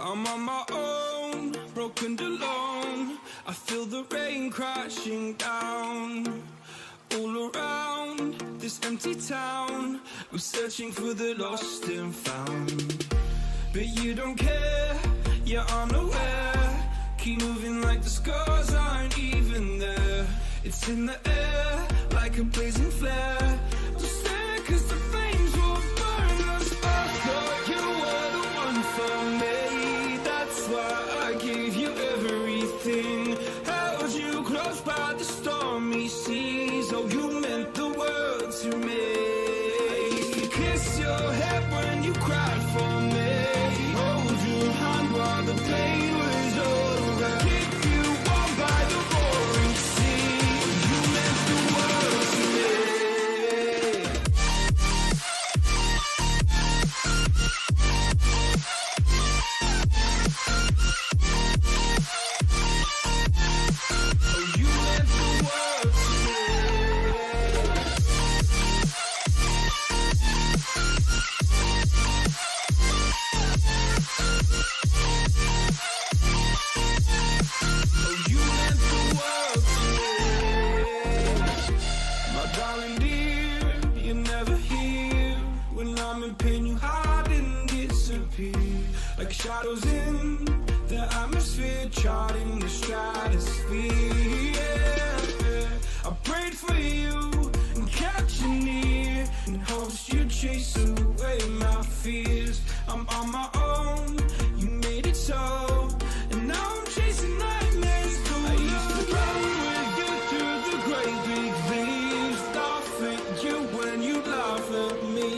I'm on my own, broken and alone. I feel the rain crashing down. All around this empty town, I'm searching for the lost and found. But you don't care, you're unaware. Keep moving like the scars aren't even there. It's in the air, like a blazing flare. Just stare, cause the flames will burn us. I thought you were the one for me. That's why I gave you everything. Held you close by the stormy seas. Oh, you meant the world to me. I used to kiss your head when you cried for me. Hold your hand while the pain was over. Keep you warm by the roaring sea. Oh, you meant the world to me. Oh, you meant the world to me. Oh, you meant the world to me. My darling dear, you're never here. When I'm in pain, you hide and disappear. Like shadows in the atmosphere, charting the stratosphere. Yeah. I prayed for you and kept you near, in hopes you'd chase away my fears. I'm on my own, you made it so, and now I'm chasing nightmares. I used to run with you through the great big leaves, laugh at you when you laugh at me.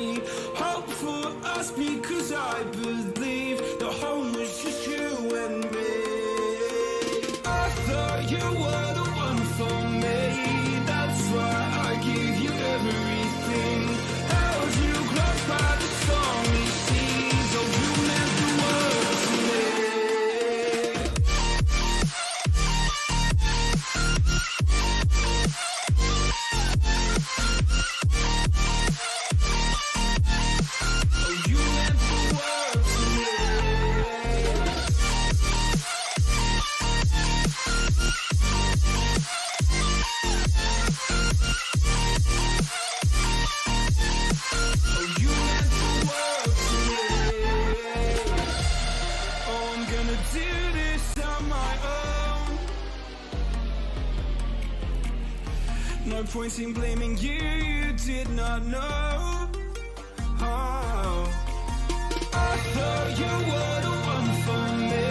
Hope for us because I believe the home was just you and me. I thought you were the one for me. That's why I gave you everything. Held you close by the stormy seas. Oh, you meant the world to me. Oh, you meant the world to me. Oh, you meant the world to me. Oh, I'm gonna do this on my own. No point in blaming you, you did not know. Oh, I thought you were the one for me.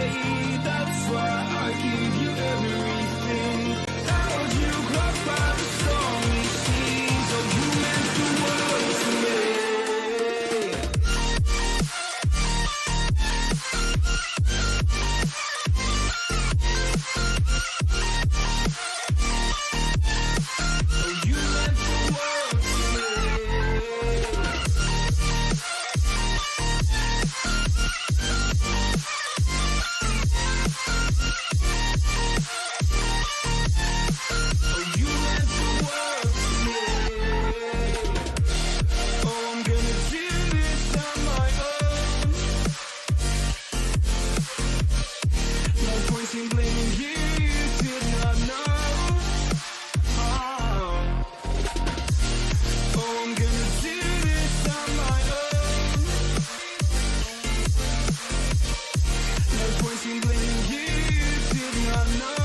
That's why I gave you everything. Held you close by the stormy seas. Oh, you meant the world to me. Oh, you meant the world to me. Oh, you meant the world to me. Oh, I'm gonna do this on my own. No point in blaming you, you did not know. Oh, I'm gonna do this on my own. No point in blaming you, you did not know.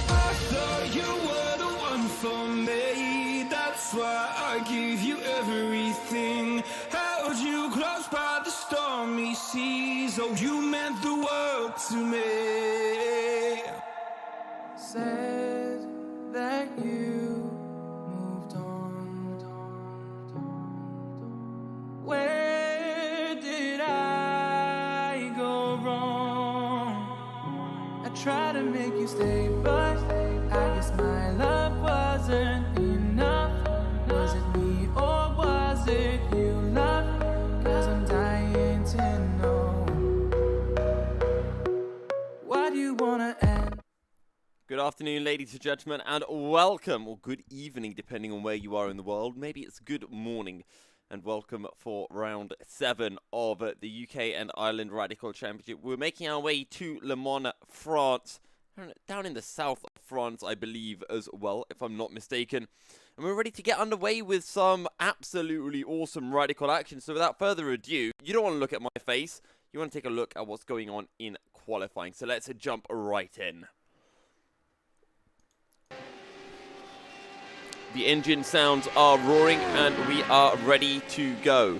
I thought you were the one for me. That's why I gave you everything. Held you close by the stormy seas. Oh, you meant the world to me. Said that you moved on. Where did I go wrong? I tried to make you stay, but I guess my love wasn't enough. Was it me or was it you, love? 'Cause I'm dying to know. Why do you wanna end? Good afternoon, ladies and gentlemen, and welcome, or good evening, depending on where you are in the world. Maybe it's good morning and welcome for round 7 of the UK and Ireland Radical Championship. We're making our way to Le Mans, France, down in the south of France, I believe, as well, if I'm not mistaken. And we're ready to get underway with some absolutely awesome radical action. So without further ado, you don't want to look at my face. You want to take a look at what's going on in qualifying. So let's jump right in. The engine sounds are roaring and we are ready to go.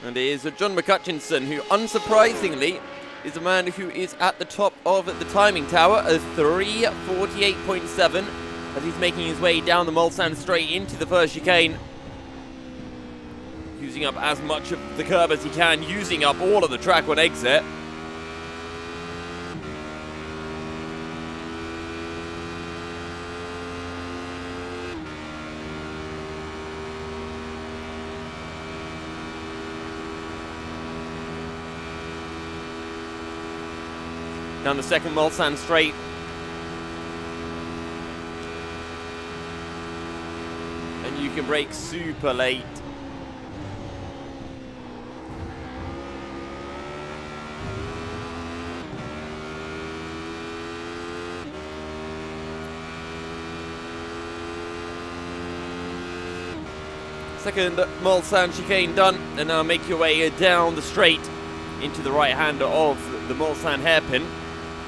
And it is John McCutcheon, who unsurprisingly is a man who is at the top of the timing tower, a 3:48.7, as he's making his way down the Mulsanne straight into the first chicane. Using up as much of the curb as he can, using up all of the track on exit. Down the second Mulsanne straight. And you can brake super late. Second Mulsanne chicane done, and now make your way down the straight into the right hand of the Mulsanne hairpin.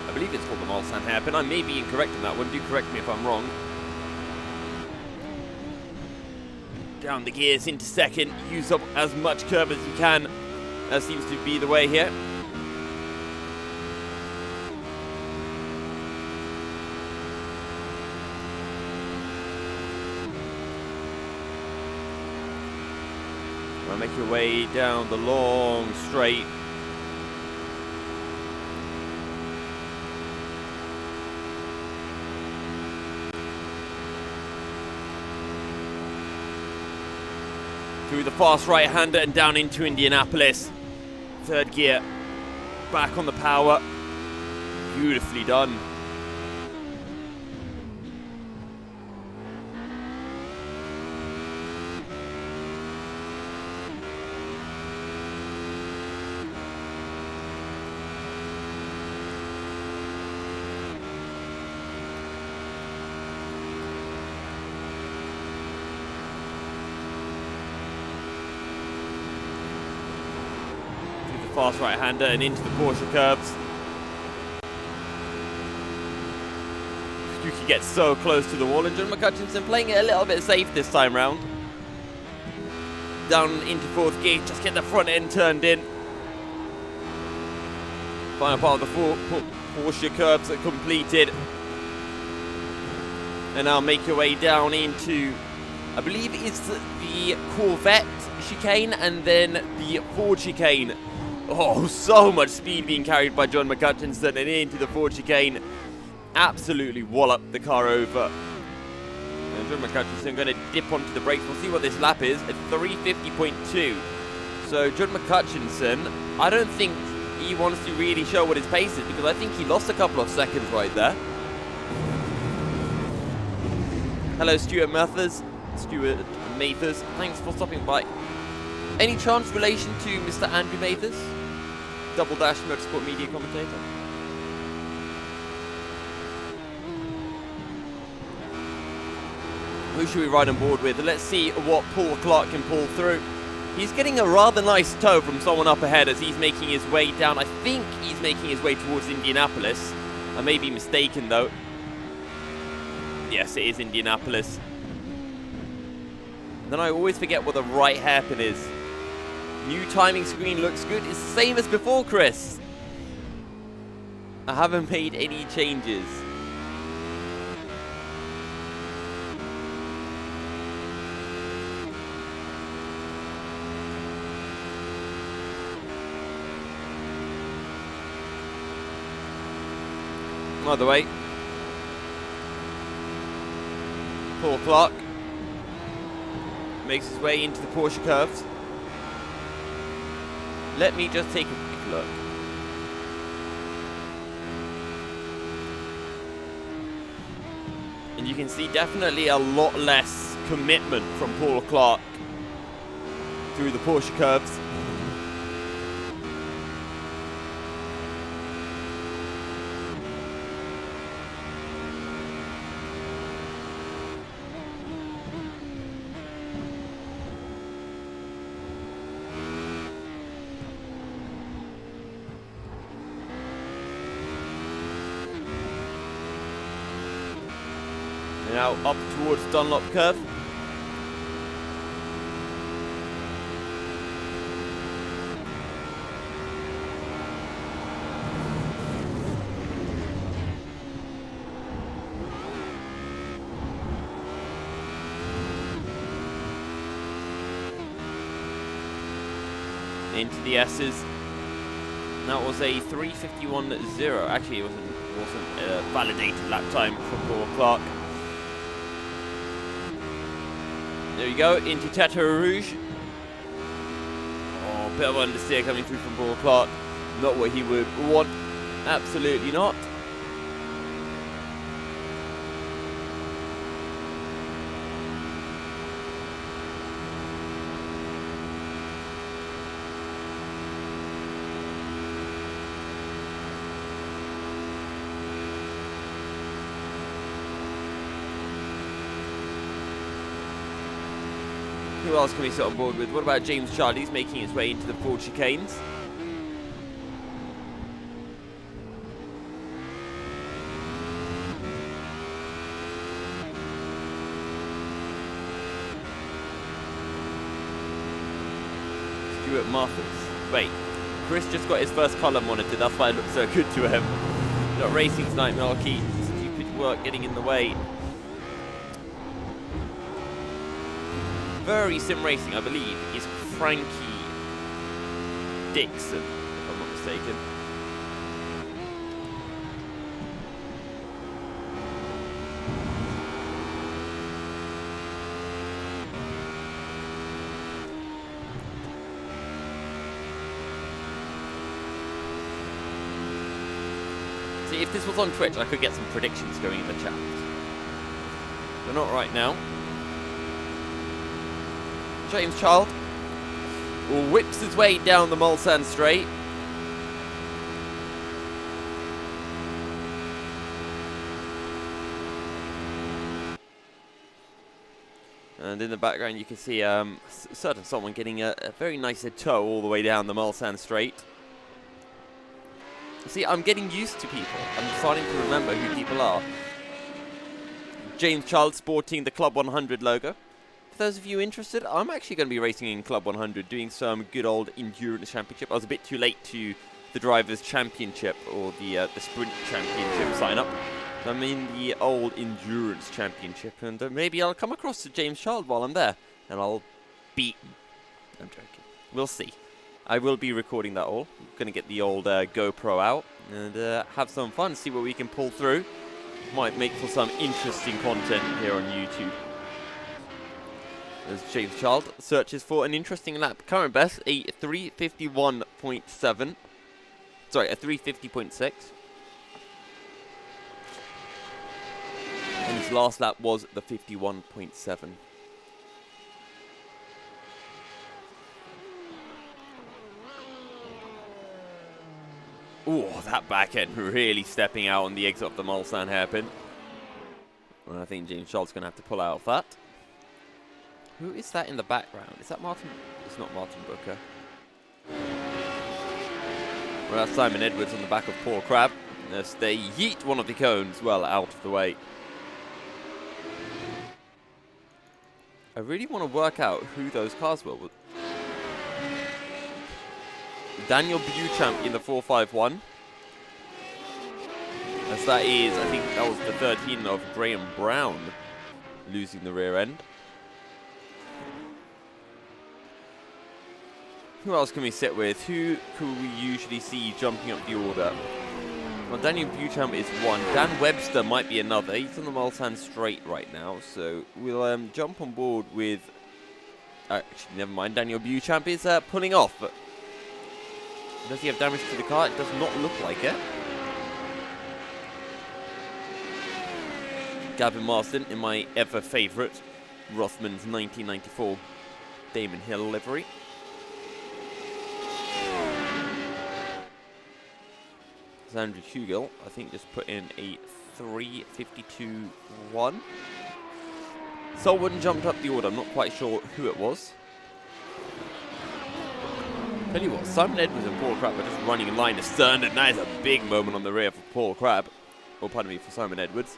I believe it's called the Mulsanne hairpin. I may be incorrect on that one. Do correct me if I'm wrong. Down the gears into second. Use up as much curb as you can. That seems to be the way here. Now make your way down the long straight. Through the fast right-hander and down into Indianapolis. Third gear. Back on the power. Beautifully done. Fast right-hander and into the Porsche curbs. You can get so close to the wall, and John McCutcheon playing it a little bit safe this time round. Down into fourth gear, just get the front end turned in. Final part of the Porsche curbs are completed. And now make your way down into, I believe it's the Corvette chicane and then the Ford chicane. Oh, so much speed being carried by John McCutcheon and into the Ford chicane. Absolutely wallop the car over. And John McCutcheon going to dip onto the brakes. We'll see what this lap is at 3:50.2. So John McCutcheon, I don't think he wants to really show what his pace is, because I think he lost a couple of seconds right there. Hello, Stuart Mathers. Thanks for stopping by. Any chance relation to Mr. Andrew Mathers? Double Dash Motorsport Media commentator. Who should we ride on board with? Let's see what Paul Clark can pull through. He's getting a rather nice tow from someone up ahead as he's making his way down. I think he's making his way towards Indianapolis. I may be mistaken though. Yes, it is Indianapolis. And then I always forget what the right hairpin is. New timing screen looks good. It's the same as before, Chris. I haven't made any changes. By the way, Paul Clark makes his way into the Porsche curves. Let me just take a quick look. And you can see definitely a lot less commitment from Paul Clark through the Porsche curves. Now up towards Dunlop curve. Into the S's. That was a 3:51.0. Actually, it wasn't a validated lap time for Paul Clark. There you go, into Tete Rouge. Oh, bit of understeer coming through from Paul Clark. Not what he would want. Absolutely not. Who else can we sit on board with? What about James Child? He's making his way into the Ford chicanes. Stuart Martins. Wait, Chris just got his first colour monitor. That's why it looks so good to him. Not racing tonight, Melky. Stupid work getting in the way. Very Sim Racing, I believe, is Frankie Dixon, if I'm not mistaken. See, if this was on Twitch, I could get some predictions going in the chat. But not right now. James Child whips his way down the Mulsanne straight. And in the background you can see certain someone getting a very nice tow all the way down the Mulsanne straight. See, I'm getting used to people. I'm starting to remember who people are. James Child sporting the Club 100 logo. For those of you interested, I'm actually going to be racing in Club 100, doing some good old Endurance Championship. I was a bit too late to the Drivers' Championship or the Sprint Championship sign-up. So I'm in the old Endurance Championship, and maybe I'll come across to James Child while I'm there, and I'll beat him. I'm joking. We'll see. I will be recording that all. I'm going to get the old GoPro out and have some fun, see what we can pull through. Might make for some interesting content here on YouTube. As James Child searches for an interesting lap. Current best, a 3:51.7. Sorry, a 3:50.6. And his last lap was the 51.7. Ooh, that back end really stepping out on the exit of the Mulsanne hairpin. Well, I think James Child's going to have to pull out of that. Who is that in the background? Is that Martin? It's not Martin Booker. Well, that's Simon Edwards on the back of Paul Crabb. As they yeet one of the cones well out of the way. I really want to work out who those cars were. Daniel Beauchamp in the 451. As that is, I think that was the 13 of Graham Brown losing the rear end. Who else can we sit with? Who could we usually see jumping up the order? Well, Daniel Beauchamp is one. Dan Webster might be another. He's on the Mulsanne straight right now, so we'll jump on board with... actually, never mind. Daniel Beauchamp is pulling off, but does he have damage to the car? It does not look like it. Gavin Marsden in my ever favourite Rothmans 1994 Damon Hill livery. Andrew Hugel, I think, just put in a 3:52.1. Someone jumped up the order. I'm not quite sure who it was. Tell you what, Simon Edwards and Paul Crabb are just running in line astern, and that is a big moment on the rear for Paul Crabb. Or pardon me, for Simon Edwards.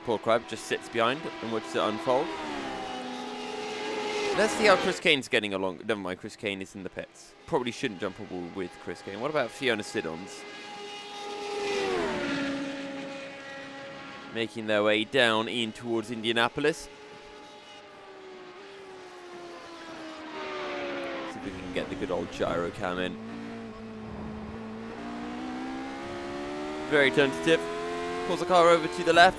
Paul Crabb just sits behind and watches it unfold. Let's see how Chris Kane's getting along. Never mind, Chris Kane is in the pits. Probably shouldn't jump a wall with Chris Kane. What about Fiona Siddons? Making their way down in towards Indianapolis. See if we can get the good old gyro cam in. Very tentative. Pulls the car over to the left.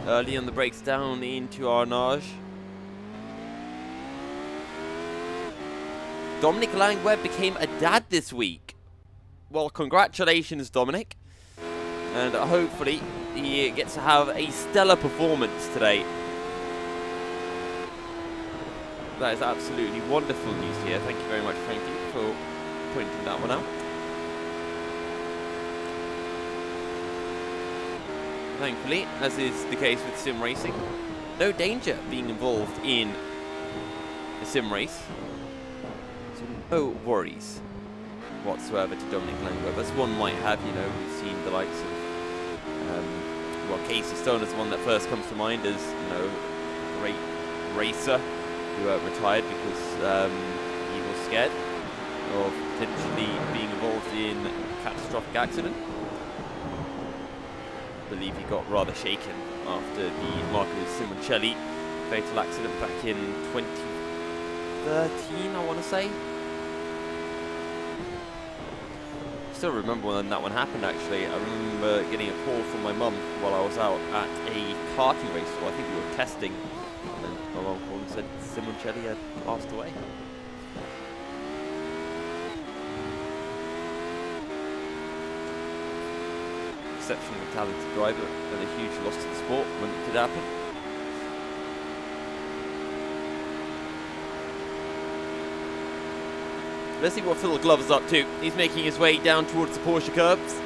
Early on the brakes down into Arnage. Dominic Langweb became a dad this week. Well, congratulations, Dominic. And hopefully he gets to have a stellar performance today. That is absolutely wonderful news here. Thank you very much, Frankie, for pointing that one out. Thankfully, as is the case with sim racing, no danger being involved in a sim race. So no worries whatsoever to Dominic Langweb, as one might have. You know, we've seen the likes of well, Casey Stone is the one that first comes to mind as, you know, a great racer who retired because he was scared of potentially being involved in a catastrophic accident. I believe he got rather shaken after the Marco Simoncelli fatal accident back in 2013, I want to say. I still remember when that one happened, actually. I remember getting a call from my mum while I was out at a karting race. Well, I think we were testing, and then my mum called and said Simoncelli had passed away. Exceptionally talented driver and a huge loss to the sport when it did happen. Let's see what Phil Glover's up to. He's making his way down towards the Porsche curbs.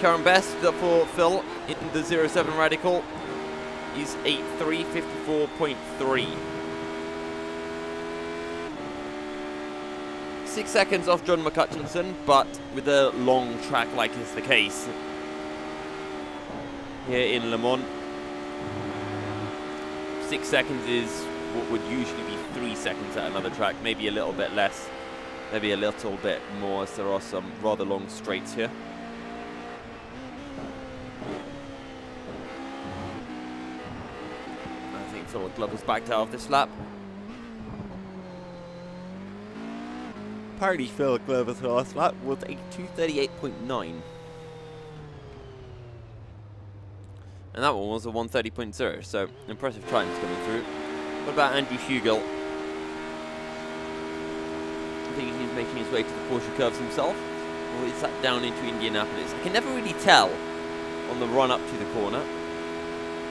Karen Best up for Phil in the 07 Radical. He's 8.354.3. 6 seconds off John McCutcheon, but with a long track like is the case here in Le Mans. 6 seconds is what would usually be 3 seconds at another track, maybe a little bit less. Maybe a little bit more, as there are some rather long straights here. I think Phil Glover's backed out of this lap. Apparently Phil Glover's last lap was a 2:38.9. And that one was a 1:30.0, so impressive times coming through. What about Andrew Hugel? I think he's making his way to the Porsche curves himself, or is that down into Indianapolis? I can never really tell on the run up to the corner.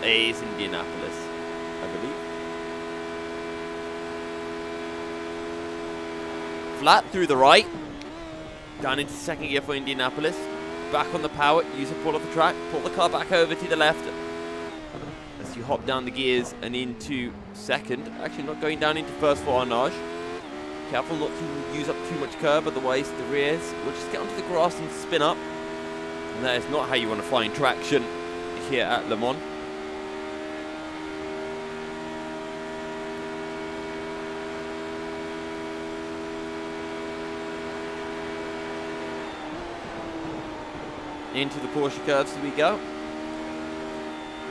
It is Indianapolis, I believe. Flat through the right, down into second gear for Indianapolis. Back on the power, use a pull off the track, pull the car back over to the left. As you hop down the gears and into second, actually not going down into first for Arnage. Careful not to use up too much curb, otherwise the rears will just get onto the grass and spin up. And that is not how you want to find traction here at Le Mans. Into the Porsche curves we go.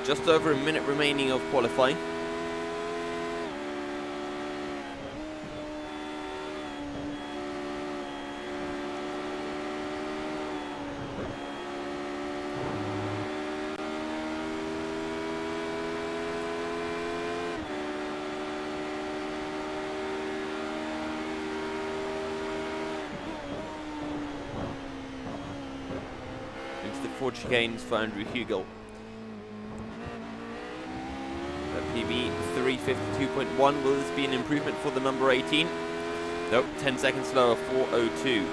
Just over a minute remaining of qualifying. Into the Ford chicanes for Andrew Hugel. PB 352.1. Will this be an improvement for the number 18? Nope, 10 seconds slower, 4:02.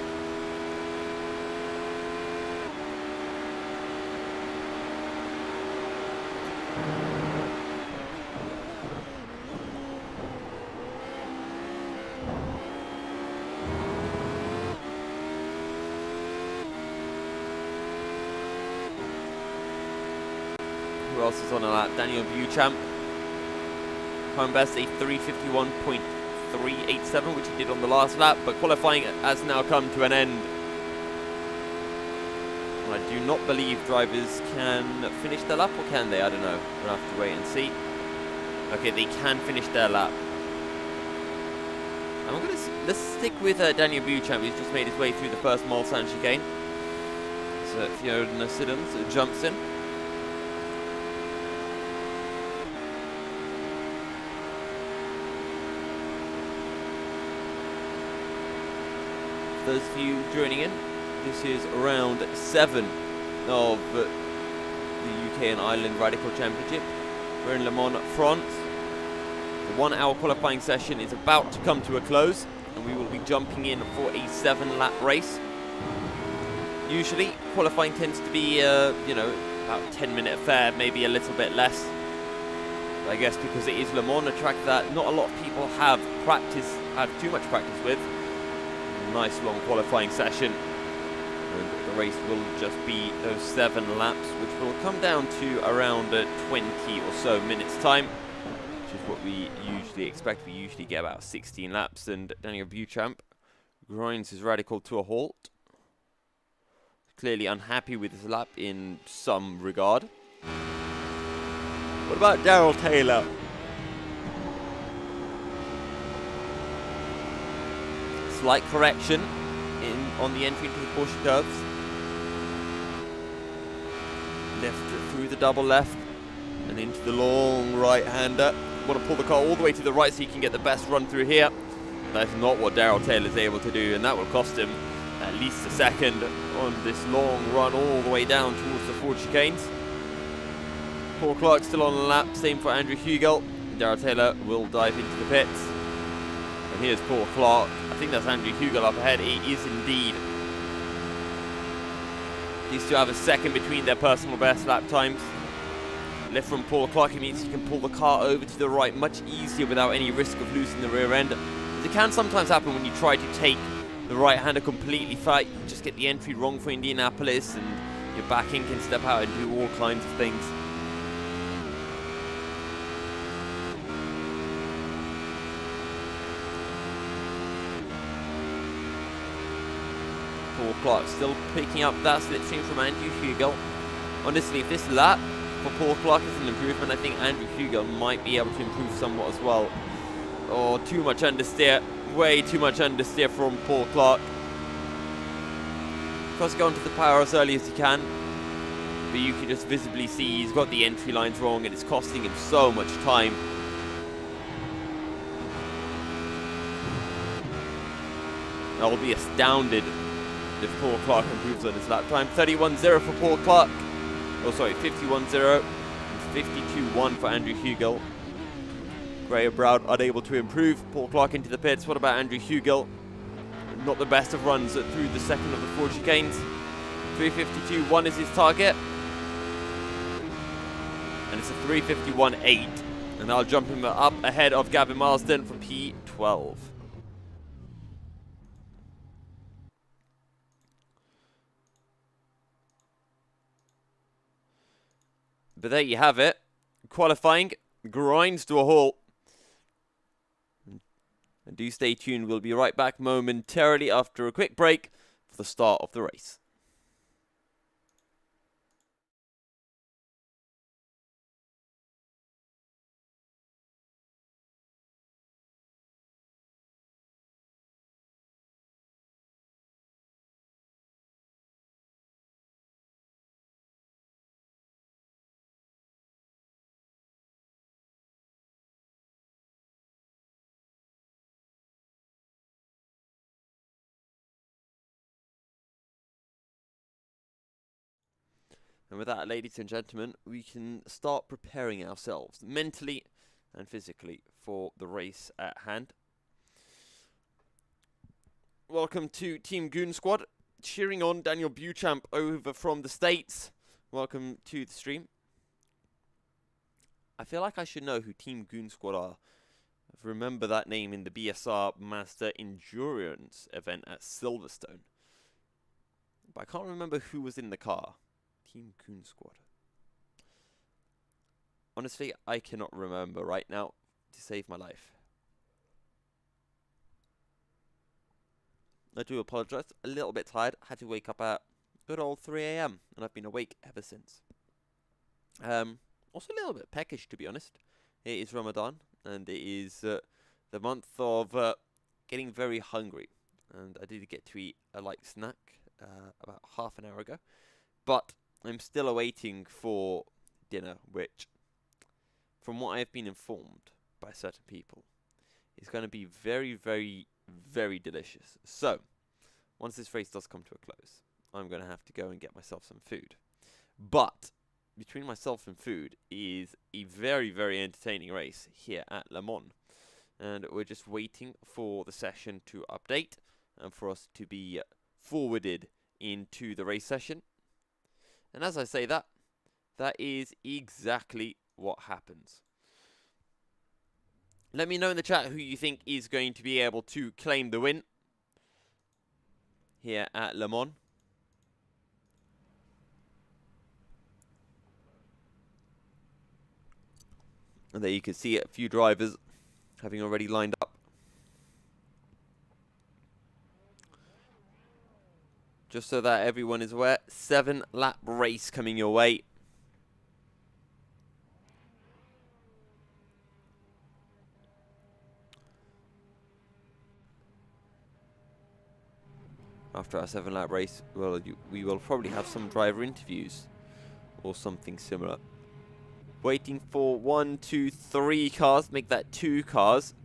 Who else is on a lap? Daniel Beauchamp. Home best a 351.387, which he did on the last lap, but qualifying has now come to an end. I do not believe drivers can finish their lap, or can they? I don't know. We'll have to wait and see. Okay, they can finish their lap. And let's stick with Daniel Beauchamp, who's just made his way through the first Mulsanne chicane. So Fiona Siddons jumps in. Those of you joining in, this is round 7 of the UK and Ireland Radical Championship. We're in Le Mans, France. The 1 hour qualifying session is about to come to a close, and we will be jumping in for a 7-lap race. Usually, qualifying tends to be, you know, about a 10-minute affair, maybe a little bit less. But I guess because it is Le Mans, a track that not a lot of people have too much practice with. Nice long qualifying session, and the race will just be those 7 laps, which will come down to around 20 or so minutes time, which is what we usually expect. We usually get about 16 laps, and Daniel Beauchamp grinds his Radical to a halt. Clearly unhappy with his lap in some regard. What about Darrell Taylor? Slight correction on the entry into the Porsche curves. Left through the double left and into the long right-hander. Want to pull the car all the way to the right so he can get the best run through here. That's not what Darrell Taylor is able to do, and that will cost him at least a second on this long run all the way down towards the Ford chicanes. Paul Clark still on the lap, same for Andrew Hugel. Darrell Taylor will dive into the pits. And here's Paul Clark. I think that's Andrew Hugel up ahead. He is indeed. These two have a second between their personal best lap times. Left from Paul Clark, it means he can pull the car over to the right much easier without any risk of losing the rear end. It can sometimes happen when you try to take the right-hander completely flat. You just get the entry wrong for Indianapolis, and your back end can step out and do all kinds of things. Paul Clark still picking up that slipstream from Andrew Hugel. Honestly, if this lap for Paul Clark is an improvement, I think Andrew Hugel might be able to improve somewhat as well. Oh, too much understeer. Way too much understeer from Paul Clark. Tries to go onto the power as early as he can, but you can just visibly see he's got the entry lines wrong, and it's costing him so much time. I will be astounded if Paul Clark improves on his lap time. 31.0 for Paul Clark. Oh, sorry, 51.0 and 52.1 for Andrew Hugel. Graham Brown unable to improve. Paul Clark into the pits. What about Andrew Hugel? Not the best of runs through the second of the Ford chicanes. 352.1 is his target. And it's a 351.8. And I'll jump him up ahead of Gavin Marsden for P12. But there you have it. Qualifying grinds to a halt. And do stay tuned. We'll be right back momentarily after a quick break for the start of the race. And with that, ladies and gentlemen, we can start preparing ourselves mentally and physically for the race at hand. Welcome to Team Goon Squad, cheering on Daniel Beauchamp over from the States. Welcome to the stream. I feel like I should know who Team Goon Squad are. I remember that name in the BSR Master Endurance event at Silverstone. But I can't remember who was in the car. Team Goon Squad. Honestly, I cannot remember right now to save my life. I do apologise. A little bit tired. Had to wake up at good old 3 AM. And I've been awake ever since. Also a little bit peckish, to be honest. It is Ramadan. And it is the month of getting very hungry. And I did get to eat a light snack about half an hour ago. But I'm still awaiting for dinner, which, from what I've been informed by certain people, is going to be very, very, very delicious. So, once this race does come to a close, I'm going to have to go and get myself some food. But between myself and food is a very, very entertaining race here at Le Mans. And we're just waiting for the session to update and for us to be forwarded into the race session. And as I say that, that is exactly what happens. Let me know in the chat who you think is going to be able to claim the win here at Le Mans. And there you can see a few drivers having already lined up. Just so that everyone is aware, 7-lap race coming your way. After our 7-lap race, well, we will probably have some driver interviews or something similar. Waiting for 1, 2, 3 cars, make that 2 cars.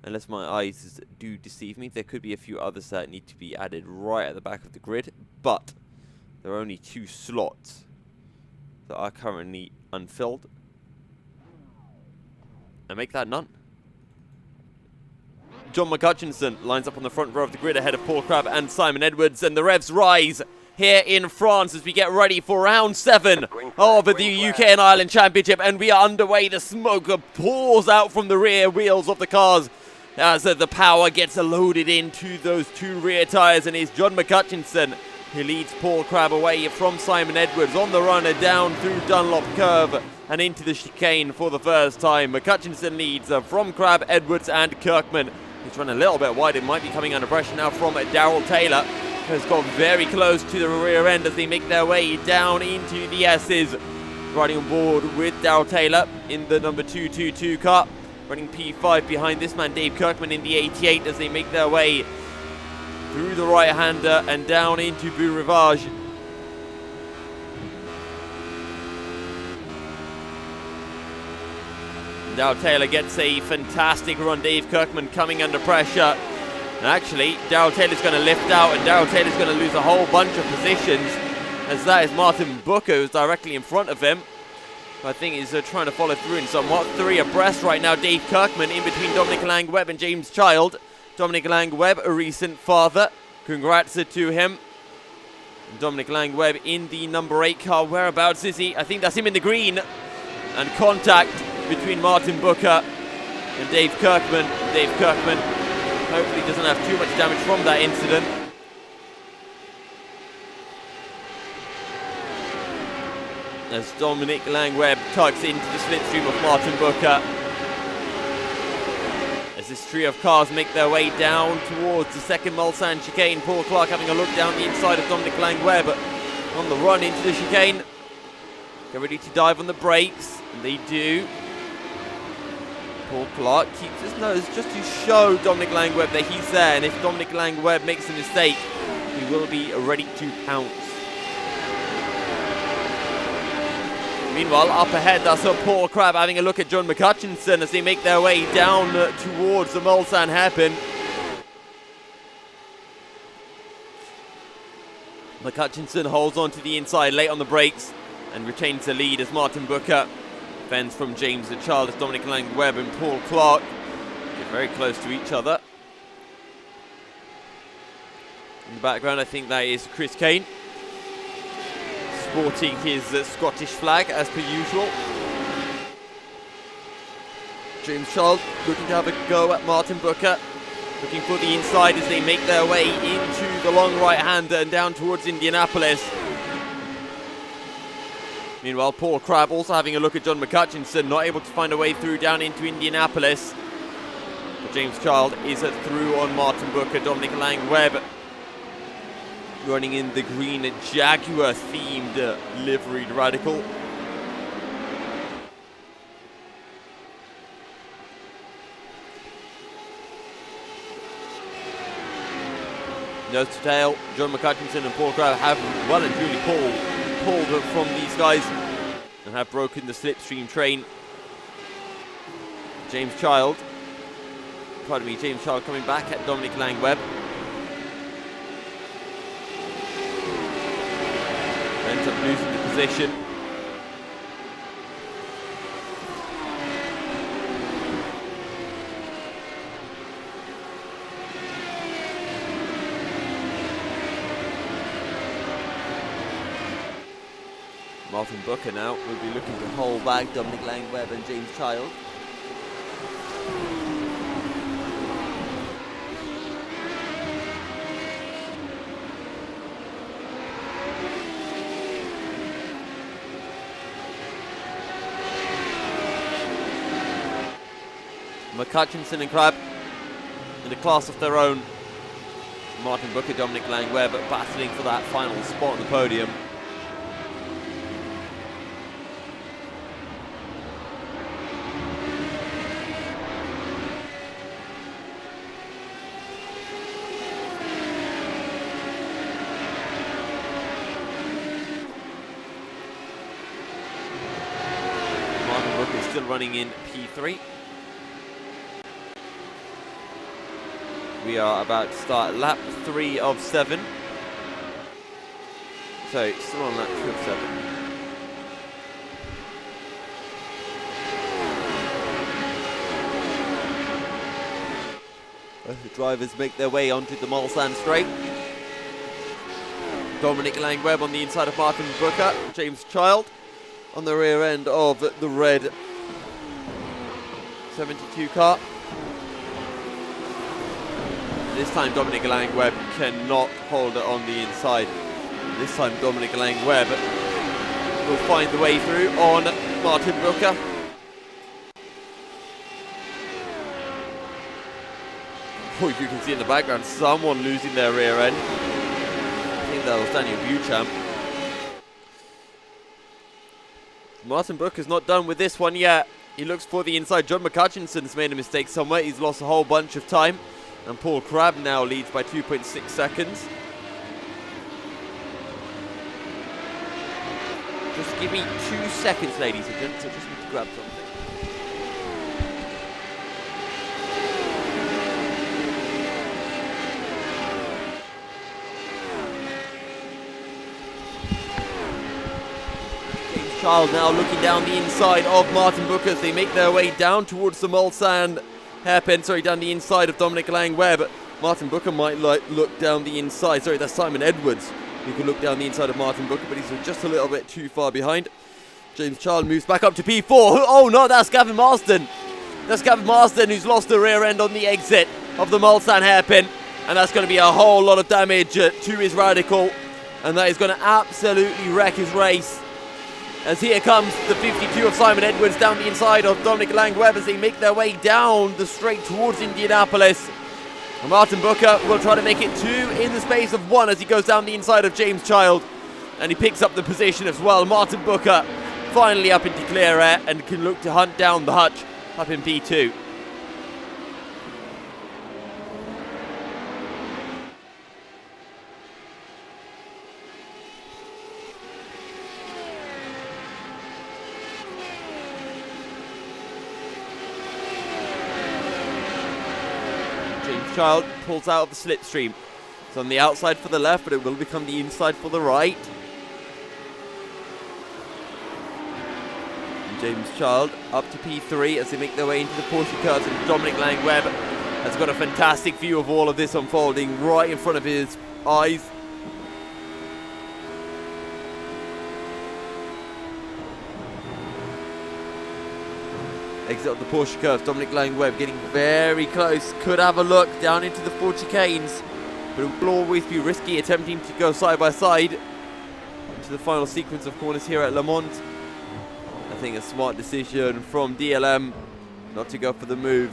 Unless my eyes do deceive me, there could be a few others that need to be added right at the back of the grid. But there are only 2 slots that are currently unfilled. And make that none. John McCutcheon lines up on the front row of the grid ahead of Paul Crabb and Simon Edwards. And the revs rise here in France as we get ready for round 7 of the UK and Ireland Championship. And we are underway. The smoke pours out from the rear wheels of the cars as the power gets loaded into those 2 rear tyres. And it's John McCutcheon who leads Paul Crabb away from Simon Edwards on the runner down through Dunlop Curve and into the chicane for the first time. McCutcheon leads from Crabb, Edwards and Kirkman. He's run a little bit wide. It might be coming under pressure now from Daryl Taylor, who's got very close to the rear end as they make their way down into the S's. Riding on board with Daryl Taylor in the number 222 car. Running P5 behind this man, Dave Kirkman, in the 88 as they make their way through the right-hander and down into Beau Rivage. Daryl Taylor gets a fantastic run. Dave Kirkman coming under pressure. And actually, Daryl Taylor's going to lift out, and Daryl Taylor's going to lose a whole bunch of positions, as that is Martin Booker, who's directly in front of him. I think he's trying to follow through in somewhat. 3 abreast right now. Dave Kirkman in between Dominic Lang-Webb and James Child. Dominic Lang-Webb, a recent father. Congrats to him. Dominic Lang-Webb in the number 8 car. Whereabouts is he? I think that's him in the green. And contact between Martin Booker and Dave Kirkman. Dave Kirkman hopefully doesn't have too much damage from that incident. As Dominic Lang-Webb tugs into the slipstream of Martin Booker. As this trio of cars make their way down towards the second Mulsanne chicane. Paul Clark having a look down the inside of Dominic Lang-Webb on the run into the chicane. Get ready to dive on the brakes, and they do. Paul Clark keeps his nose just to show Dominic Lang-Webb that he's there, and if Dominic Lang-Webb makes a mistake, he will be ready to pounce. Meanwhile, up ahead, that's Paul Crabb having a look at John McCutcheon as they make their way down towards the Mulsanne hairpin. McCutcheon holds on to the inside late on the brakes and retains the lead as Martin Booker Fends from James the Child as Dominic Lang-Webb and Paul Clark get very close to each other. In the background, I think that is Chris Kane, sporting his Scottish flag as per usual. James Child looking to have a go at Martin Booker, looking for the inside as they make their way into the long right-hander and down towards Indianapolis. Meanwhile, Paul Crabb also having a look at John McCutcheon, not able to find a way through down into Indianapolis. But James Child is through on Martin Booker. Dominic Lang-Webb running in the green Jaguar-themed liveried Radical. Nose to tail, John McCutcheon and Paul Crabb have well and truly pulled from these guys and have broken the slipstream train. James Child coming back at Dominic Lang-Webb. Ends up losing the position. Martin Booker now will be looking to hold back Dominic Lang-Webb and James Child. McCutcheon and Crabb in a class of their own. Martin Booker, Dominic Lang-Webb battling for that final spot on the podium. Martin Booker is still running in P3. We are about to start lap 3 of 7. So, still on lap 2 of 7. The drivers make their way onto the Mulsanne straight. Dominic Lang-Webb on the inside of Martin Booker. James Child on the rear end of the red 72 car. This time Dominic Lang-Webb cannot hold it on the inside. This time Dominic Lang-Webb will find the way through on Martin Booker. Oh, you can see in the background someone losing their rear end. I think that was Daniel Buchamp. Martin Booker's not done with this one yet. He looks for the inside. John McCutcheon's made a mistake somewhere. He's lost a whole bunch of time. And Paul Crabb now leads by 2.6 seconds. Just give me 2 seconds, ladies and gents. I just need to grab something. James Child now looking down the inside of Martin Booker as they make their way down towards the Mulsanne hairpin, down the inside of Dominic Lang-Webb. Martin Booker might look down the inside. Sorry, that's Simon Edwards who can look down the inside of Martin Booker, but he's just a little bit too far behind. James Child moves back up to P4. Oh no, that's Gavin Marsden. That's Gavin Marsden who's lost the rear end on the exit of the Mulsanne hairpin, and that's going to be a whole lot of damage to his Radical, and that is going to absolutely wreck his race. As here comes the 52 of Simon Edwards down the inside of Dominic Lang-Webb as they make their way down the straight towards Indianapolis. And Martin Booker will try to make it 2 in the space of 1 as he goes down the inside of James Child. And he picks up the position as well. Martin Booker finally up into clear air and can look to hunt down the Hutch up in P2. Child pulls out of the slipstream. It's on the outside for the left, but it will become the inside for the right. And James Child up to P3 as they make their way into the Porsche curves, and Dominic Lang-Webb has got a fantastic view of all of this unfolding right in front of his eyes. Exit of the Porsche curves, Dominic Lang-Webb getting very close, could have a look down into the 4 chicanes, but it will always be risky attempting to go side by side into the final sequence of corners here at Le Mans. I think a smart decision from DLM not to go for the move.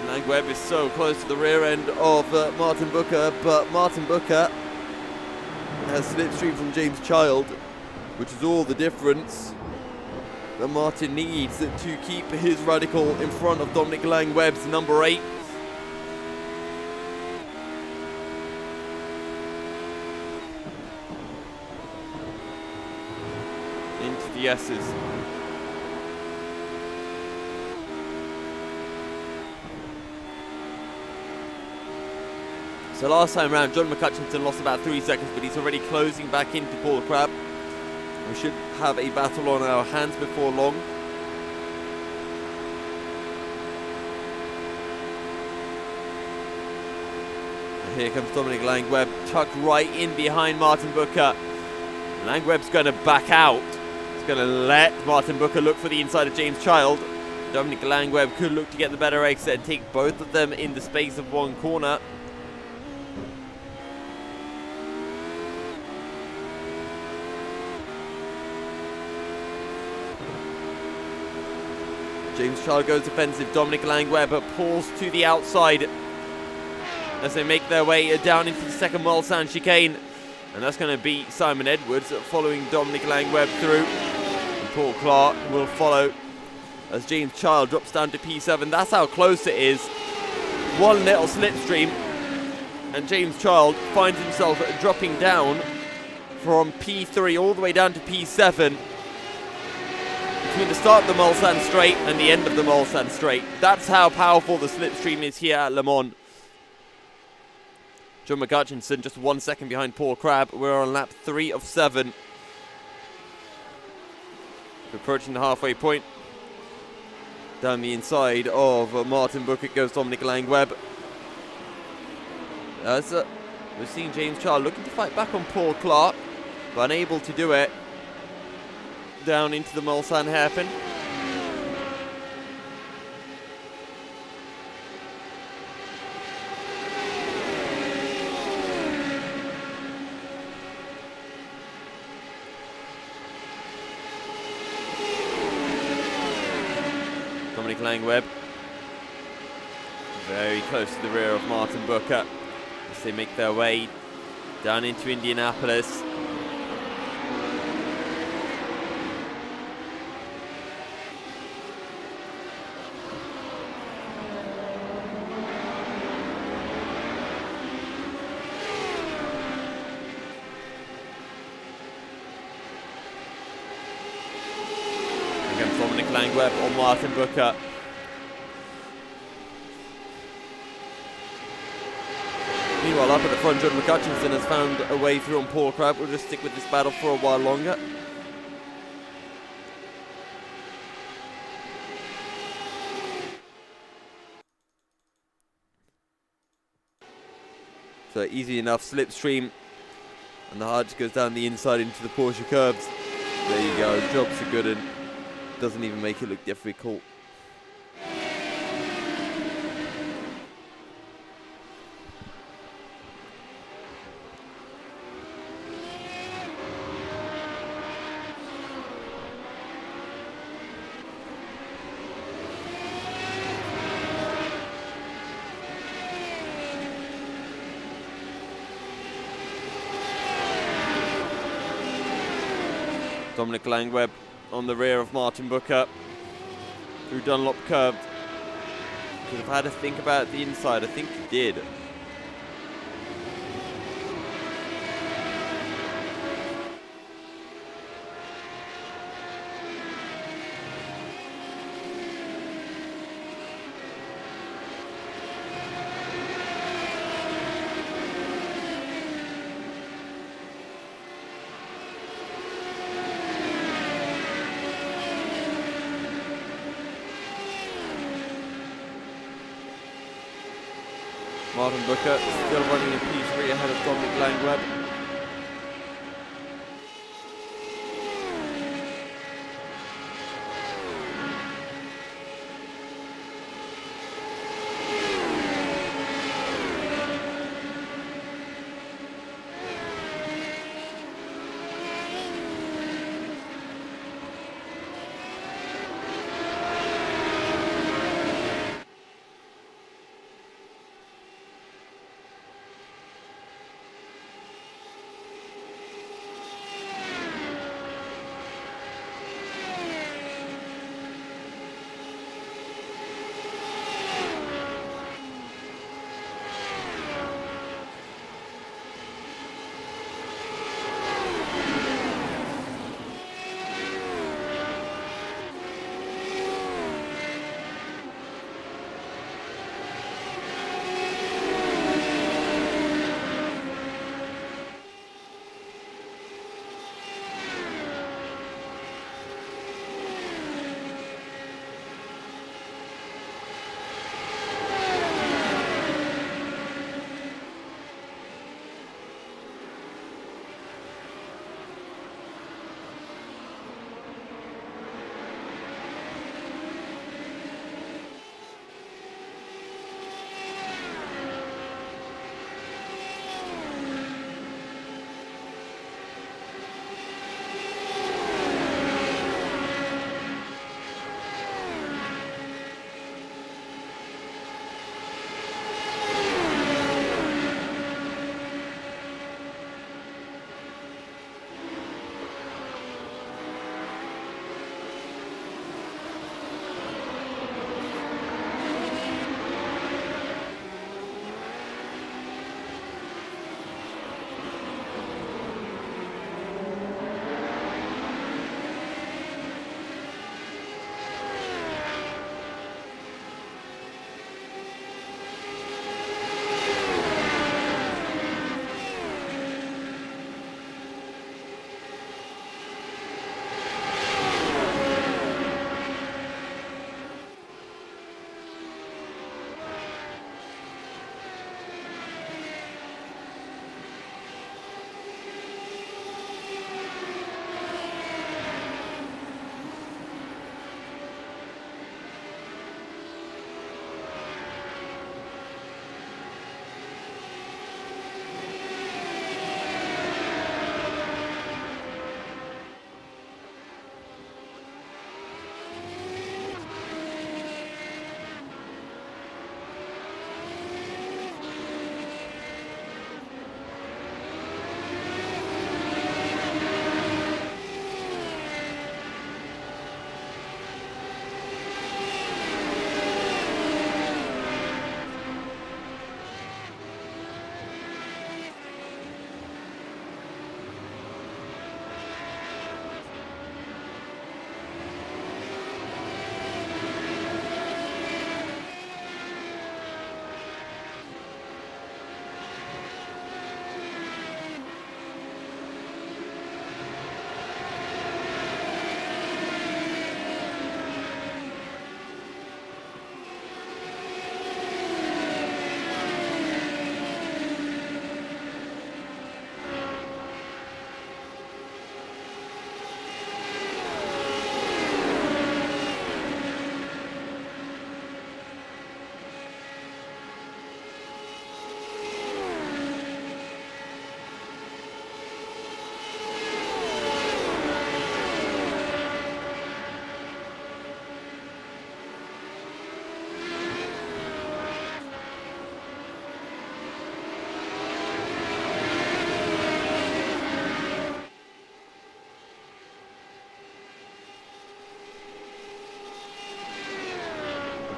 Lang-Webb is so close to the rear end of Martin Booker, but Martin Booker has slipstream from James Child, which is all the difference that Martin needs to keep his Radical in front of Dominic Lang-Webb's number 8. Into the S's. So last time round, John McCutcheon lost about 3 seconds, but he's already closing back into Paul Crabb. We should have a battle on our hands before long. And here comes Dominic Lang-Webb, tucked right in behind Martin Booker. Lang-Webb's going to back out. He's going to let Martin Booker look for the inside of James Child. Dominic Lang-Webb could look to get the better exit and take both of them in the space of one corner. James Child goes defensive, Dominic Lang-Webb pulls to the outside as they make their way down into the second Mulsanne chicane. And that's going to be Simon Edwards following Dominic Lang-Webb through. And Paul Clark will follow as James Child drops down to P7. That's how close it is. One little slipstream and James Child finds himself dropping down from P3 all the way down to P7. Between the start of the Mulsanne straight and the end of the Mulsanne straight. That's how powerful the slipstream is here at Le Mans. John McCutcheon just 1 second behind Paul Crabb. We're on lap 3 of 7. We're approaching the halfway point. Down the inside of Martin Booker goes Dominic Lang-Webb. We're seeing James Child looking to fight back on Paul Clark, but unable to do it. Down into the Mulsanne hairpin. Dominic Lang-Webb very close to the rear of Martin Booker as they make their way down into Indianapolis. Dominic Lang-Webb on Martin Booker. Meanwhile, up at the front, John McCutcheon has found a way through on Paul Crabb. We'll just stick with this battle for a while longer. So easy enough slipstream, and the hard just goes down the inside into the Porsche curves. There you go, jobs are good and doesn't even make it look difficult. Dominic Lang-Webb on the rear of Martin Booker through Dunlop curved. Could have had a think about the inside. I think he did. Martin Booker still running in P3 ahead of Dominic Langweb.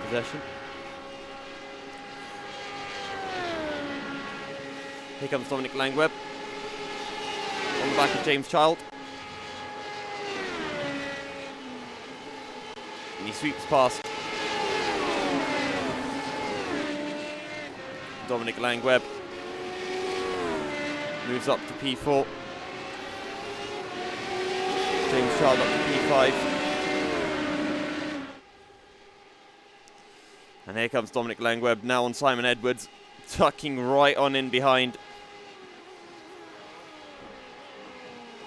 Possession. Here comes Dominic Langweb on the back of James Child. And he sweeps past Dominic Langweb. Moves up to P4. James Child up to P5. And here comes Dominic Langweb now on Simon Edwards. tucking right on in behind.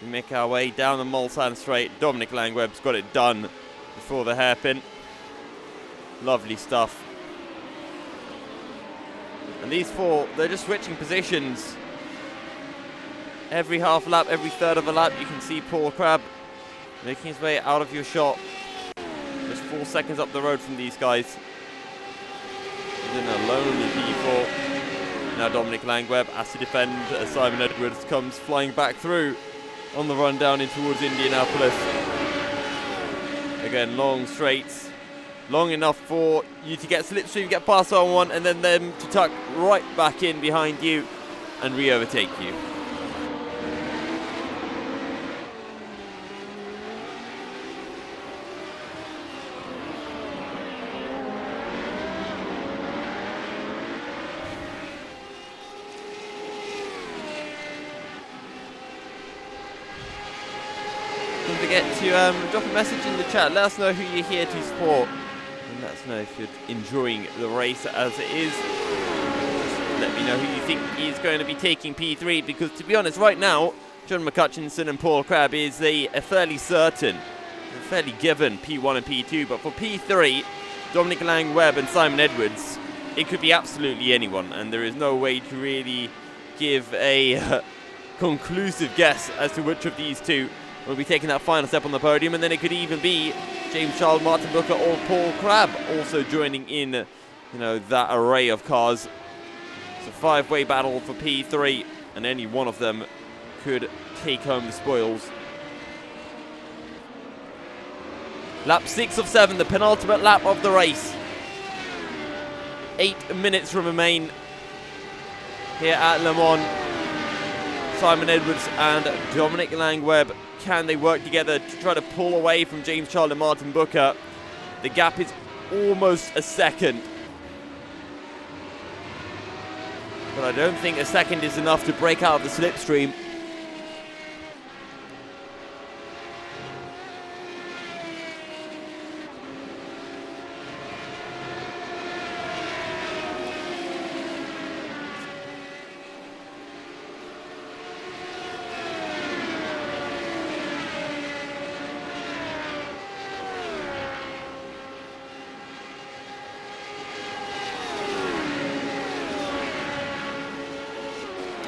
We make our way down the Mulsanne straight. Dominic Langwebb's got it done before the hairpin. Lovely stuff. And these four, they're just switching positions. Every half lap, every third of a lap, you can see Paul Crabb making his way out of your shot. Just 4 seconds up the road from these guys. He's in a lonely P4. Now Dominic Langwebb has to defend as Simon Edwards comes flying back through on the run down in towards Indianapolis. Again, long straights. Long enough for you to get slipstream, get past on one, and then them to tuck right back in behind you and re-overtake you. Don't forget to drop a message in the chat. Let us know who you're here to support. And let us know if you're enjoying the race as it is. Just let me know who you think is going to be taking P3, because to be honest, right now, John McCutcheon and Paul Crabb is a fairly certain, a fairly given P1 and P2. But for P3, Dominic Langwebb and Simon Edwards, it could be absolutely anyone. And there is no way to really give a conclusive guess as to which of these two will be taking that final step on the podium. And then it could even be James Child, Martin Booker or Paul Crabb also joining in, you know, that array of cars. It's a five-way battle for P3, and any one of them could take home the spoils. Lap 6 of 7, the penultimate lap of the race. 8 minutes remain here at Le Mans. Simon Edwards and Dominic Langwebb, can they work together to try to pull away from James Child and Martin Booker? The gap is almost a second. But I don't think a second is enough to break out of the slipstream.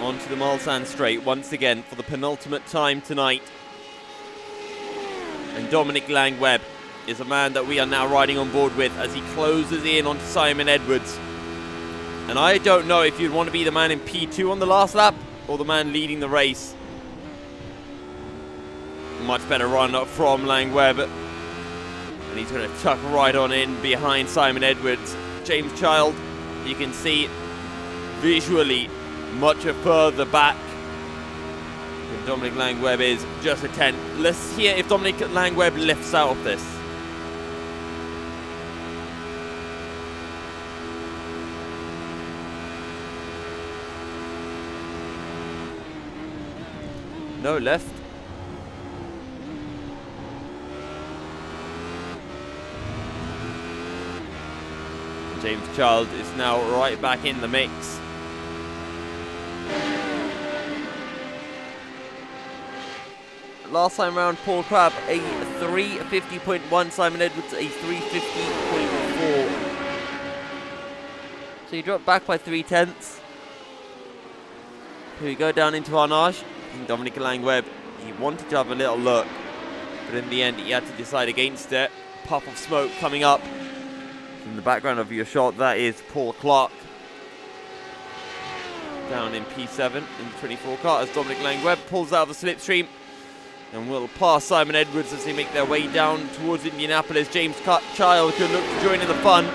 Onto the Mulsanne straight once again for the penultimate time tonight. And Dominic Langwebb is a man that we are now riding on board with as he closes in onto Simon Edwards. And I don't know if you'd want to be the man in P2 on the last lap or the man leading the race. Much better run up from Langwebb. And he's going to tuck right on in behind Simon Edwards. James Child, you can see visually much further back. And Dominic Langwebb is just a 10th. Let's hear if Dominic Langwebb lifts out of this. No left. James Child is now right back in the mix. Last time round, Paul Crabb a 350.1, Simon Edwards a 350.4. So you drop back by 3/10. Here we go down into Arnage. And Dominic Langwebb, he wanted to have a little look, but in the end he had to decide against it. Puff of smoke coming up. In the background of your shot, that is Paul Clark. Down in P7 in the 24 car as Dominic Langwebb pulls out of the slipstream. And will pass Simon Edwards as they make their way down towards Indianapolis. James Child could look to join in the fun.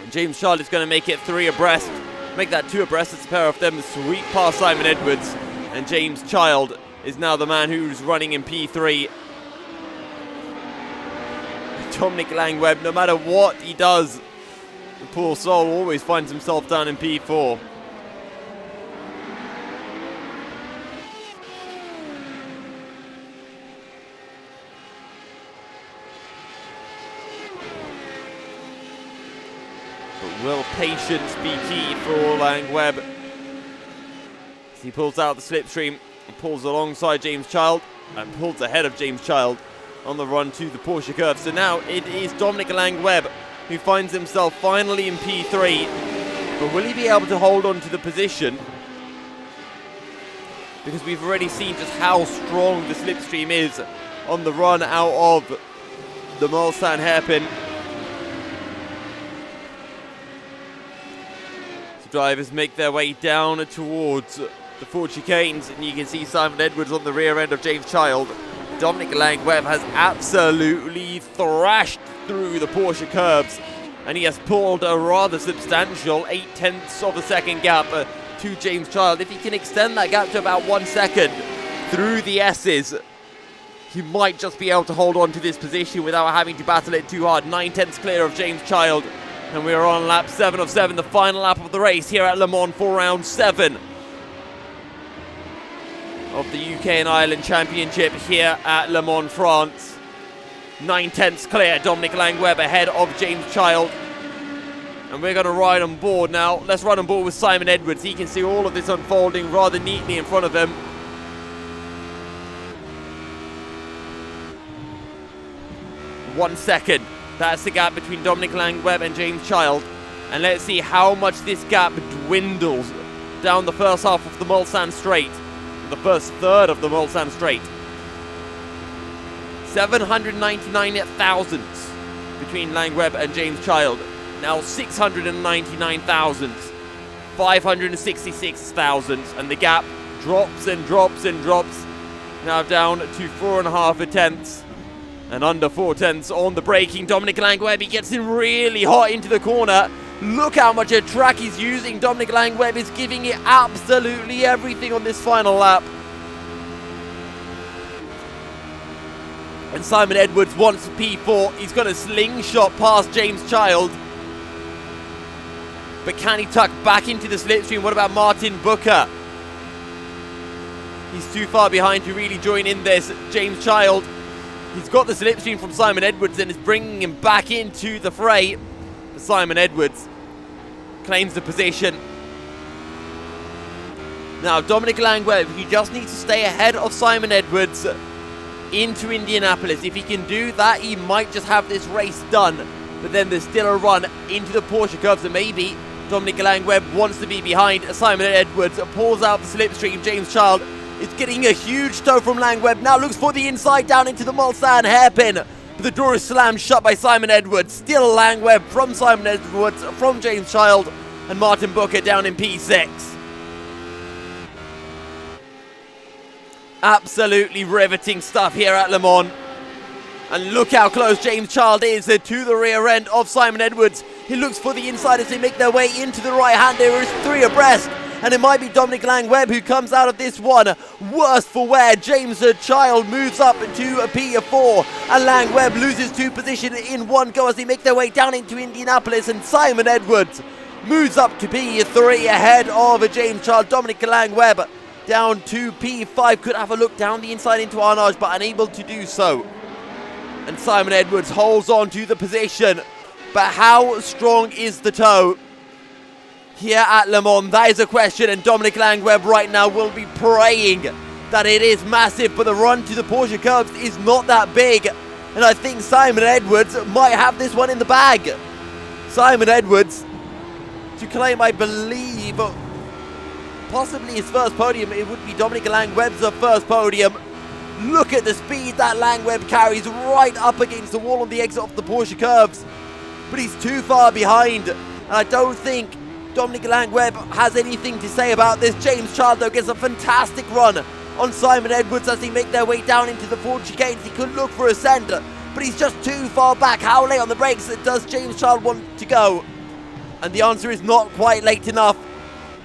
And James Child is going to make it 3 abreast. Make that 2 abreast. It's a pair of them. Sweep past Simon Edwards. And James Child is now the man who's running in P3. Dominic Langwebb, no matter what he does, the poor soul always finds himself down in P4. Will patience be key for Langweb? As he pulls out the slipstream and pulls alongside James Child and pulls ahead of James Child on the run to the Porsche curve. So now it is Dominic Langweb who finds himself finally in P3. But will he be able to hold on to the position? Because we've already seen just how strong the slipstream is on the run out of the Mulsanne hairpin. So drivers make their way down towards the Ford chicanes, and you can see Simon Edwards on the rear end of James Child. Dominic Langweb has absolutely thrashed through the Porsche curbs, and he has pulled a rather substantial 0.8 of a second gap to James Child. If he can extend that gap to about 1 second through the S's, he might just be able to hold on to this position without having to battle it too hard. 0.9 clear of James Child, and we are on lap 7 of 7, the final lap of the race here at Le Mans for round 7 of the UK and Ireland Championship here at Le Mans, France. 0.9 clear, Dominic Langweb ahead of James Child. And we're going to ride on board now. Let's ride on board with Simon Edwards. He can see all of this unfolding rather neatly in front of him. One second. That's the gap between Dominic Langweb and James Child. And let's see how much this gap dwindles down the first half of the Mulsanne Straight. The first third of the Mulsanne Straight. 799 thousandths between Langweb and James Child. Now 699 566 thousandths, and the gap drops and drops and drops. Now down to 4.5 tenths and under 4 tenths on the braking. Dominic Langweb, he gets in really hot into the corner. Look how much a track he's using. Dominic Langweb is giving it absolutely everything on this final lap. And Simon Edwards wants P4. He's got a slingshot past James Child. But can he tuck back into the slipstream? What about Martin Booker? He's too far behind to really join in this. James Child, he's got the slipstream from Simon Edwards and is bringing him back into the fray. But Simon Edwards claims the position. Now, Dominic Langweb, he just needs to stay ahead of Simon Edwards into Indianapolis. If he can do that, he might just have this race done. But then there's still a run into the Porsche curves, and maybe Dominic Langweb wants to be behind Simon Edwards. Pulls out the slipstream. James Child is getting a huge tow from Langweb. Now looks for the inside down into the Mulsanne hairpin. But the door is slammed shut by Simon Edwards. Still Langweb from Simon Edwards, from James Child, and Martin Booker down in P6. Absolutely riveting stuff here at Le Mans. And look how close James Child is to the rear end of Simon Edwards. He looks for the inside as they make their way into the right hand. There is 3 abreast. And it might be Dominic Langweb who comes out of this one worse for wear. James Child moves up to a P4. And Langweb loses 2 positions in one go as they make their way down into Indianapolis. And Simon Edwards moves up to P3 ahead of James Child. Dominic Langweb down to P5. Could have a look down the inside into Arnage, but unable to do so. And Simon Edwards holds on to the position. But how strong is the tow here at Le Mans? That is a question, and Dominic Langweb right now will be praying that it is massive, but the run to the Porsche curbs is not that big. And I think Simon Edwards might have this one in the bag. Simon Edwards to claim, I believe, possibly his first podium. It would be Dominic Langweb's first podium. Look at the speed that Langweb carries right up against the wall on the exit of the Porsche curves. But he's too far behind. And I don't think Dominic Langweb has anything to say about this. James Child, though, gets a fantastic run on Simon Edwards as they make their way down into the Ford chicanes. He could look for a sender, but he's just too far back. How late on the brakes does James Child want to go? And the answer is not quite late enough.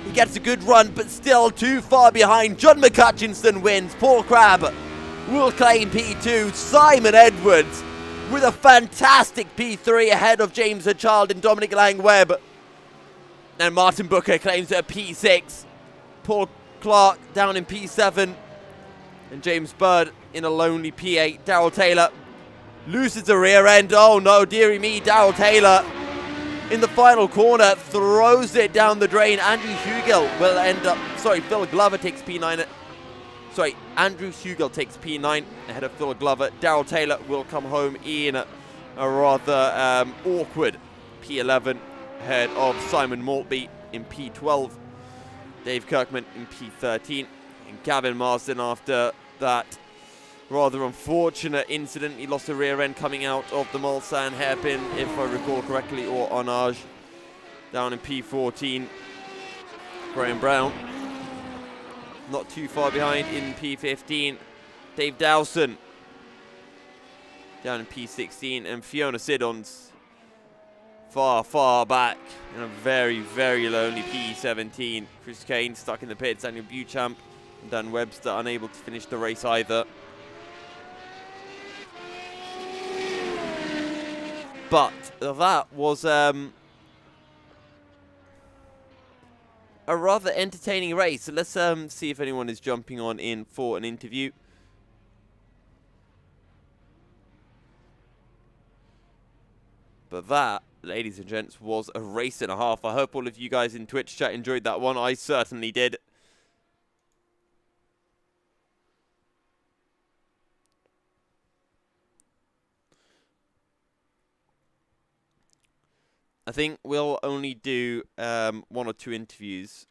He gets a good run, but still too far behind. John McCutcheon wins. Paul Crabb will claim P2. Simon Edwards with a fantastic P3 ahead of James Child and Dominic Langweb. And Martin Booker claims a P6. Paul Clark down in P7. And James Bird in a lonely P8. Darrell Taylor loses the rear end. Oh no, dearie me, Darrell Taylor in the final corner, throws it down the drain. Andrew Hugel will end up, Phil Glover takes P9. Andrew Hugel takes P9 ahead of Phil Glover. Daryl Taylor will come home in a rather awkward P11 ahead of Simon Maltby in P12. Dave Kirkman in P13. And Gavin Marsden, after that rather unfortunate incident, he lost the rear end coming out of the Mulsanne hairpin, if I recall correctly, or Onage, down in P14. Graham Brown not too far behind in P15. Dave Dowson down in P16, and Fiona Siddons far back in a very lonely P17. Chris Kane stuck in the pits. Daniel Beauchamp and Dan Webster unable to finish the race either. But that was a rather entertaining race. So let's see if anyone is jumping on in for an interview. But that, ladies and gents, was a race and a half. I hope all of you guys in Twitch chat enjoyed that one. I certainly did. I think we'll only do 1 or 2 interviews.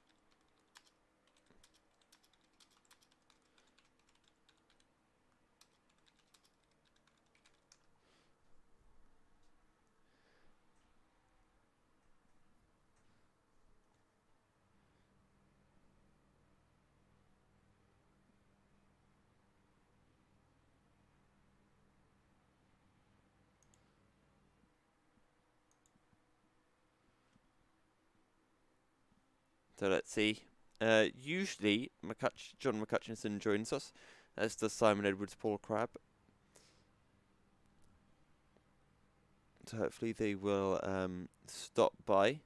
So let's see. Usually, John McCutchinson joins us, as does Simon Edwards, Paul Crabb. So hopefully they will stop by.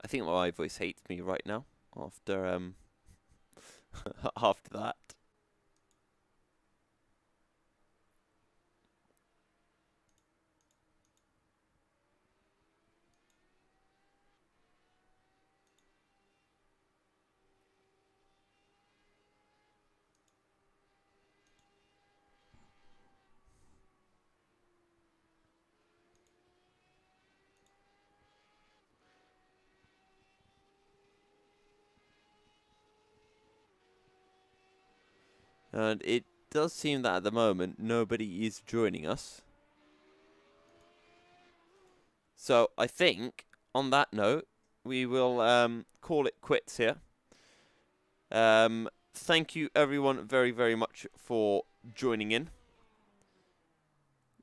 I think my voice hates me right now after after that. And it does seem that at the moment nobody is joining us. So I think on that note we will call it quits here. Thank you everyone very much for joining in.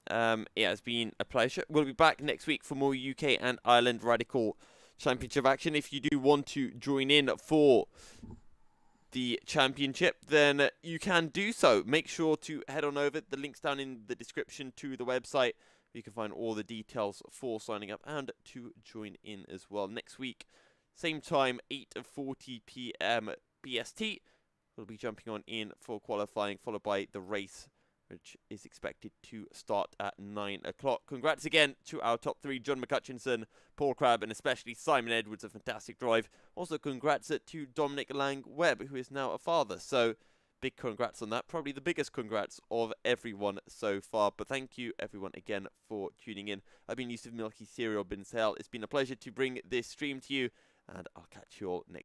It has been a pleasure. We'll be back next week for more UK and Ireland Radical Championship action. If you do want to join in for the championship, then you can do so. Make sure to head on over. The link's down in the description to the website. You can find all the details for signing up and to join in as well. Next week, same time, 8:40 p.m. BST. We'll be jumping on in for qualifying, followed by the race, which is expected to start at 9 o'clock. Congrats again to our top 3, John McCutchinson, Paul Crabb, and especially Simon Edwards, a fantastic drive. Also, congrats to Dominic Lang-Webb, who is now a father. So, big congrats on that. Probably the biggest congrats of everyone so far. But thank you, everyone, again for tuning in. I've been Yusuf Milky, Serial Bin Sale. It's been a pleasure to bring this stream to you, and I'll catch you all next